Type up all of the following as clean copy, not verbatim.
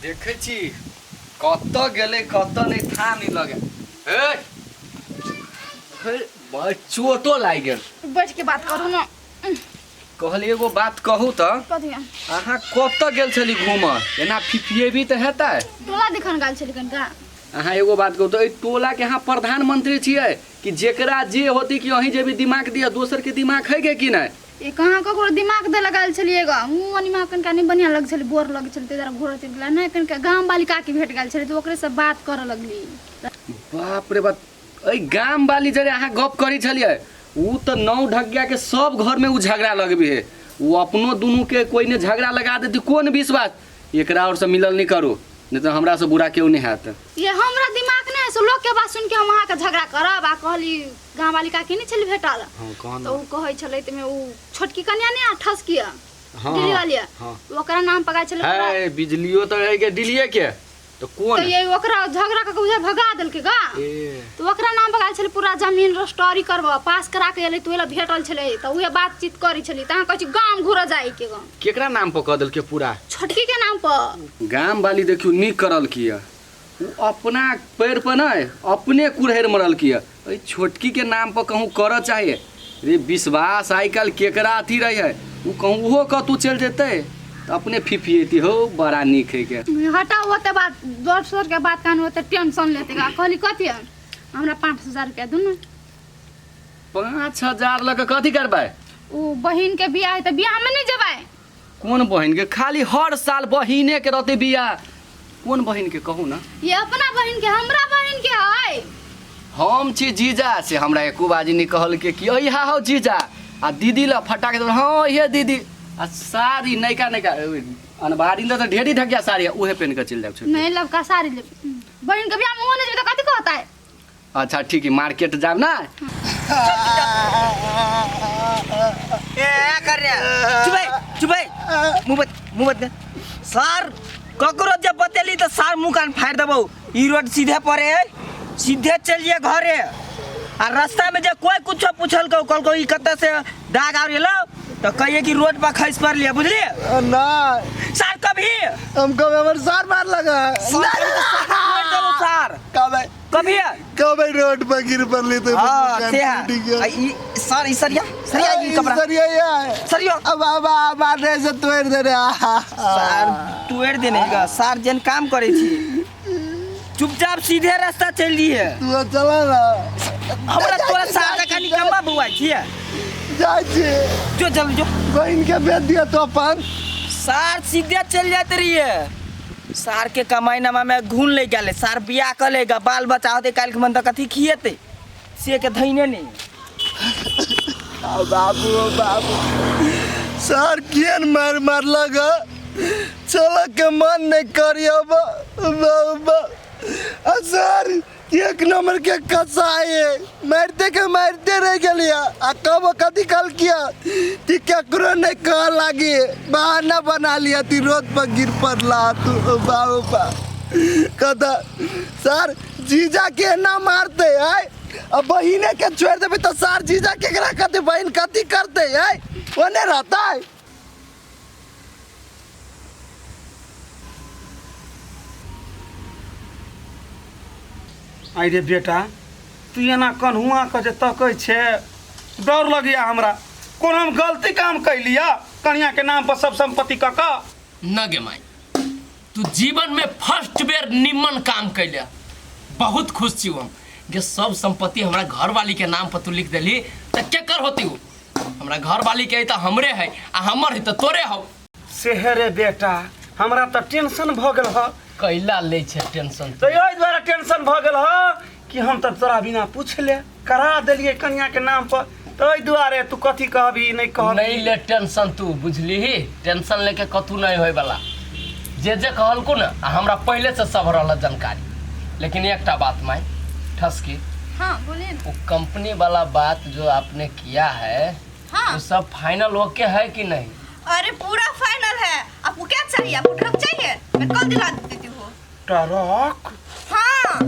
देखे छी कत गेले कत नहीं था नहीं लगे चोटो लाग गेल। बैठ के बात करू ना। कहली एगो बात कहू तो अहाँ कत गेल छली घूम एना फिफिएबी तो हेतै टोला दिखन गाल छली कनका। अहाँ एगो बात कहू तो टोला के अहाँ प्रधानमंत्री छियै कि जेकरा जे होती कि अहीं जे भी दिमाग दिया दोसर के दिमाग है के कि नहीं। ये कहाँ ककरो दिमाग दे लगाल छलिएगा मुँह अनिमा कनका नहीं बढ़िया लग छली बोर लग छली तेरा घोर चल गेला नहीं कनका गांव वाली काकी भेट गेल छली तो ओकरे से बात करे लगली। बाप रे बाप ए गांव वाली जरे अहाँ गप करी छलिए उ तो नौ ढगिया के सब घर में उ झगड़ा लगबी है वो अपनो दोनों के कोई ने झगड़ा लगा देती कौन विश्वास एकरा और से मिलल नहीं करू नहीं तो हमरा से बुरा क्यों नहीं हाथ। ये हमरा दिमाग नहीं है लोग के बात सुन के हम वहाँ के झगड़ा करब आ कहली गांव वाली काकी नहीं छली भेटल तो उ कहै छलै त में उ छोटकी कन्या ने ठस किया दिल्ली वाली ओकरा नाम पका छलै है बिजलियो तो है के दिलिए के तो कौन तो ये ओकरा झगड़ा के उधर भगा देल के गा तो ओकरा नाम पका छलै पूरा जमीन रस्टोरी करबा पास करा के एलै तो एला भेटल छलै त उहे बातचीत करी छली त कहै छी गांव घुर जाई के गांव केकरा नाम पर क देल के पूरा छोटकी के नाम पर गांव वाली देखियो नी करल किया अपना पैर पर नहीं अपने कुरहेर मरल किया छोटकी के नाम पर कहूँ कर चाहिए रे विश्वास आई कल केकरा अथी रही है वो कहूँ वो कतू चल जेते तो अपने फिफिएती हो बड़ा निक है के हटा होते बात दोसर के बात कान होते टेंशन लेते का कहली कथी हमरा 5000 रुपया दुनु 5000 लग कथी करबै ओ बहिन के बियाह है त बियाह में नहीं जेबै। कौन बहिन के खाली हर साल बहिने के रहते बियाह कौन बहिन के कहू ना ये अपना बहिन के हमरा बहिन के है हम छी जीजा से हमरा एको बाजी नहीं कहल के कि अइहा हो जीजा आ दीदी ला फटा के हाँ ये दीदी आ साड़ी नैका नैका अनबारी तो ढेरी ढकिया साड़ी उहे पहन के चल जाए नहीं लबका साड़ी ले बहिन के बियाह में होने जे तो कथी कहता है। अच्छा ठीक है मार्केट जाब ना ए कर रे चुप मुंह मत सर ककरो जब बतेली तो सर मुंह कान फाड़ देबो ई रोड सीधे पड़े है सीधे चलिए घरे आ रास्ता में जब कोई कुछ पूछल कल को ई कत से दाग आ लो तो कहिए कि रोड पर खस पर लिया बुझली ना सर कभी हमको हमर सार मार लगा सर कभी कभी रोड पर गिर पड़ली तो हां से ई सर ई सरिया ई कपड़ा सरिया अब मारने से तोड़ दे रे सर तोड़ देने का सर जन काम करे छी चुपचाप सीधे रास्ता चल दी है तू चला ना हमरा तोरा साथ का निकम्मा बुआ छिए जाय छे जो चल जो बहन के बेच दिया तो अपन सार सीधे चल जाते रही है सार के कमाई नामा में घून ले गेले सार बियाह कर लेगा बाल बच्चा होते काल के मन तक कथी खिएते से के धइने नहीं बाबू सर केन मार लगा चल के मन नहीं करियो बाबा सर एक नंबर के कसाई मारते रह गलिया आ कब कथी कल किया ती केकरो नहीं कह लागी बहाना बना लिया ती रोड पर गिर पड़ला तू बाबा कदा सर जीजा के ना मारते है अब बहिने के छोड़ देबे तो सर जीजा केकरा कहते बहन कथी करते है ओने रहता है। आई रे बेटा तू एना कन्हुआ के जे तकै छे डर लगिया हमरा कोन हम गलती काम कैलिया कन्या के नाम पर सब संपत्ति का न गे माई तू जीवन में फर्स्ट बेर निम्न काम कैलिया बहुत खुश छी हम जे सब संपत्ति हमरा घरवाली के नाम पर तू लिख देली त केकर होती हो हमरा घरवाली के त हमरे है आ हमर है त तोरे हो से रे बेटा हमरा त टेंशन भ गेल ह कैला ले छे टेंशन तो यही द्वारा टेंशन भ गेल ह कि हम त तोरा बिना पूछले करा देलिए कन्या के नाम पर तो एहि दुआरे तू कथी कहबी नहीं कहबी नहीं ले टेंशन तू बुझली ही टेंशन लेके कतू नहीं होय वाला जे कहल को ना हमरा पहले से सब रहल जानकारी लेकिन एकटा बात माई ठसकी हाँ बोलिए वो कंपनी वाला बात जो आपने किया है हाँ। वो सब फाइनल ओके है कि नहीं। अरे पूरा फाइनल है। आपको क्या चाहिए आपको ट्रक चाहिए मैं कल दिला देती हूँ ट्रक हाँ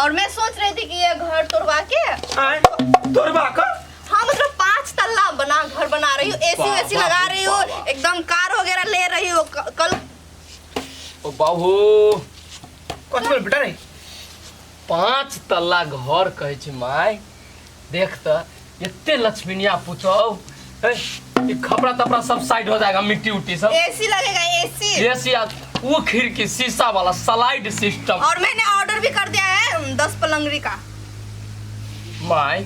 और मैं सोच रही थी कि ये घर तोड़वा के तोड़वा कर हाँ मतलब 5 तल्ला बना घर बना रही हूँ एसी वेसी लगा रही हूँ एकदम कार वगैरह ले रही हूँ कल ओ बाबू कथी बोल बेटा रे 5 तल्ला घर कहै छी माय देख त एते लक्ष्मीनिया पूछो ये खपड़ा तपड़ा सब साइड हो जाएगा मिट्टी उट्टी सब एसी लगेगा एसी। एसी वो खिड़की शीशा वाला स्लाइड सिस्टम और मैंने ऑर्डर भी कर दिया है 10 पलंगरी का। माय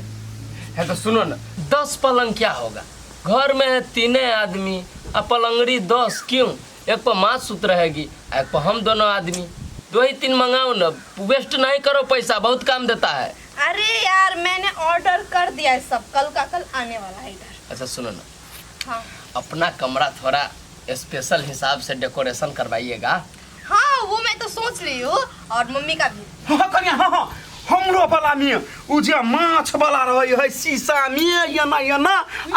है तो सुनो ना 10 पलंग क्या होगा घर में है 3 आदमी और पलंगड़ी 10 क्यों एक पर माँ सुत रहेगी एक पर हम दोनों आदमी 2 ही 3 मंगाओ ना वेस्ट नहीं करो पैसा बहुत काम देता है। अरे यार मैंने ऑर्डर कर दिया है सब कल का कल आने वाला है इधर। अच्छा सुनो ना हाँ अपना कमरा थोड़ा स्पेशल हिसाब से डेकोरेशन करवाइएगा। हाँ वो मैं तो सोच रही हूँ और मम्मी का भी। हाँ कन्या हाँ हमरो वाला में उ जे माछ वाला रहे है शीशा में या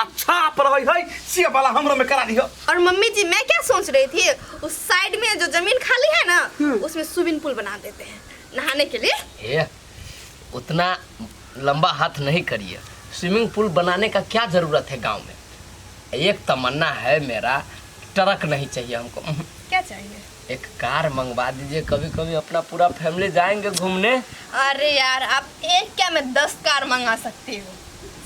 अच्छा पर रहे है से वाला हमरो में करा दियो। और मम्मी जी मैं क्या सोच रही थी उस साइड में जो जमीन खाली है ना उसमें स्विमिंग पूल बना देते हैं नहाने के लिए। ये उतना लंबा हाथ नहीं करिए स्विमिंग पूल बनाने का क्या जरूरत है गांव में। एक तमन्ना है मेरा ट्रक नहीं चाहिए हमको। क्या चाहिए? एक कार मंगवा दीजिए कभी कभी अपना पूरा फैमिली जाएंगे घूमने। अरे यार आप एक क्या मैं 10 कार मंगा सकती हूँ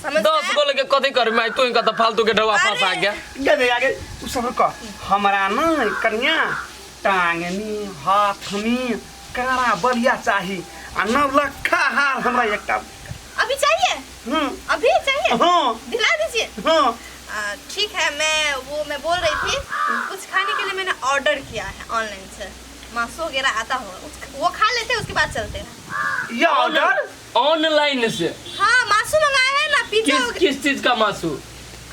समझ 10 को लेके कथी कर मैं तू इनका तो फालतू के ढवा फंस आ गया। गए आगे उ सब का हमरा ना कन्या टांग में हाथ में कारा बढ़िया चाहिए आ 9 लाख हार हमरा एकटा अभी चाहिए। अभी चाहिए। हाँ दिला दीजिए। हाँ ठीक है मैं बोल रही थी कुछ खाने के लिए मैंने ऑर्डर किया है ऑनलाइन से मासू वगैरह आता होगा वो खा लेते उसके बाद चलते हैं। ये ऑर्डर ऑनलाइन से हाँ मासू मंगाया है ना पिज्जा किस चीज का मासू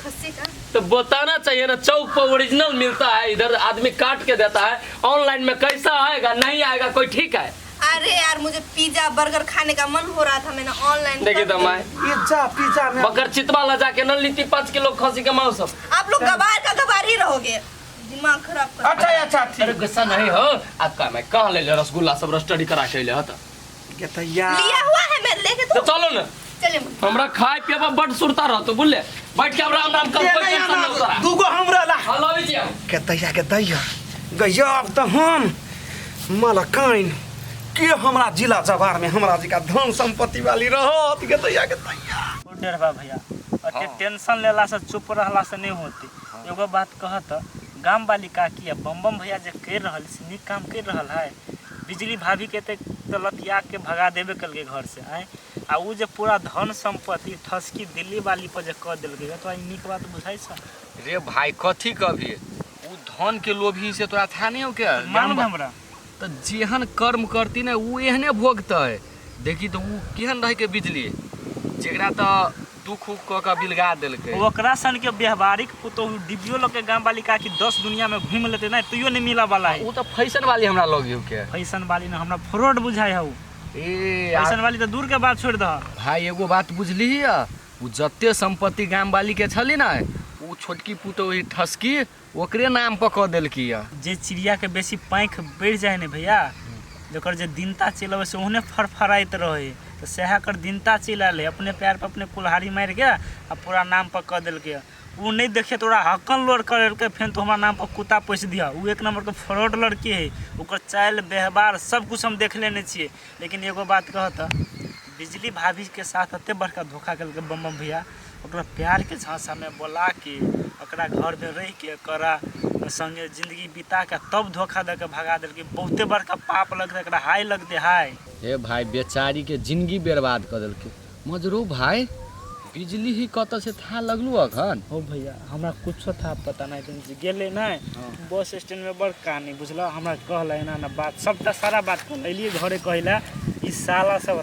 खस्सी का। तो बताना चाहिए ना चौक पर ओरिजिनल मिलता है इधर आदमी काट के देता है ऑनलाइन में कैसा आएगा नहीं आएगा कोई ठीक है। अरे यार मुझे पिज्जा बर्गर खाने का मन हो रहा था मैंने ऑनलाइन देखिए तो मैं ये जा पिज्जा में बकर चितवा ला जाके न लीती 5 किलो खसी के मांस सब। आप लोग गवार ही रहोगे दिमाग खराब कर। अच्छा अरे गुस्सा नहीं हो आपका मैं कहाँ ले रसगुल्ला सब स्टडी करा के ले हता ये तो यार लिया हुआ है मैं लेके तो चलो ना चलिए हमरा खाए पिए पर बड़ सुरता रहतो बुझले बैठ के राम राम कर कोई टेंशन ना करा दूगो हमरा ला हलो बिटिया के दैया गजब तो हम मलकाइन के हमरा जिला जवार में हमरा जी का धन संपत्ति वाली रहत के दैया डर बा भैया अते टेंशन लेला से चुप रहला से नहीं होती। एगो बात कहत गांव वाली काकी है बम भैया जे कर रहल से नीक काम कर रहल है बिजली भाभी के तलतिया के भगा देबे कल के घर से आए आ उ जे पूरा धन संपत्ति ठसकी दिल्ली वाली पर जे कर देल गए तो नीक बात बुझाई छ रे भाई कथी कभी उ धन के लोभी से तोरा था नहीं हो क्या मालूम हमरा तो जेहन कर्म करती ना उ एहने भोगता है देखी तो उ केहन रह के बिजली जेकरा तो दुख उख क के बिलगा देलकै ओकरा सन के व्यवहारिक पुतो डिबियो लोग के गांव वाली काकी 10 दुनिया में घूम लेते ना तुइयो नहीं मिला वाला है। उ तो फैशन वाली हमरा लगियो के फैशन वाली ना हमरा फ्रॉड बुझाई है। ए फैशन वाली तो दूर के बात छोड़ द भाई एगो बात बुझली है उ जत्ते संपत्ति गांव वाली के छली ना उ छोटकी पुतो ही ठसकी ओकरे नाम पर क देलकी है। जे चिड़िया के बेसी पाँख बढ़ जाए ने भैया जकर जे दिनता चलबे से ओहने फरफराइत रहे तो सह कर दिनता चल आए अपने पैर पर अपने कुल्हाड़ी मार के आ पूरा नाम पर कह दिल्के वो नहीं देखे तोरा हकन लोड करके फिर तो हमारा नाम पर कुत्ता पोस दिया वो एक नंबर के फ्रॉड लड़की है ओकर चाल व्यवहार सब कुछ हम देख लेने छिए। लेकिन एगो बात कहता बिजली भाभी के साथ अते बड़का धोखा करके बम भैया ओकरा प्यार के झांसा में बोला के ओकरा घर में रह के करा संगे जिंदगी बिता के तब धोखा दे के भगा दिल्के बहुते बड़का पाप लग दे हाय लग दे हाय। हे भाई बेचारी के जिंदगी बर्बाद कर देलकै मजरू भाई बिजली ही कत से था लगलू अखन हो भैया हमरा कुछ था पता नहीं तुम गेले ना बस स्टैंड में बड़ कहानी बुझल हमरा कहला एना ना बात सबटा सारा बात कहल एलिए घरे कहला ई साला सब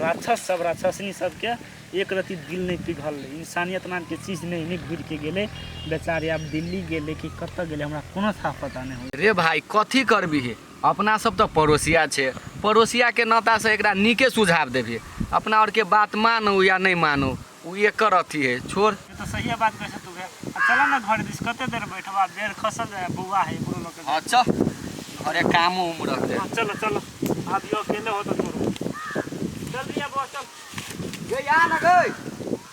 राक्षसनी सबके एक रति दिल नहीं पिघल इंसानियत नाम के चीज नहीं घुर के गेले बेचारे अब दिल्ली गेले कि कत गेले हमरा कोनो था पता नहीं हो। रे भाई कथी करबी अपना सब तो पड़ोसिया छे पड़ोसिया के नाता से एकरा नीके सुझाव देबी अपना और के बात मानो या नहीं मानो उ एकर अथी है छोड़ तो सही बात कह तू चला ना घर दिस कते देर बैठबा बेर खसल है बउआ है पूरा लोग अच्छा घरे काम उम रहते चलो अब यो अकेले हो तो छोड़ो चल भैया बस चल ये या ना गई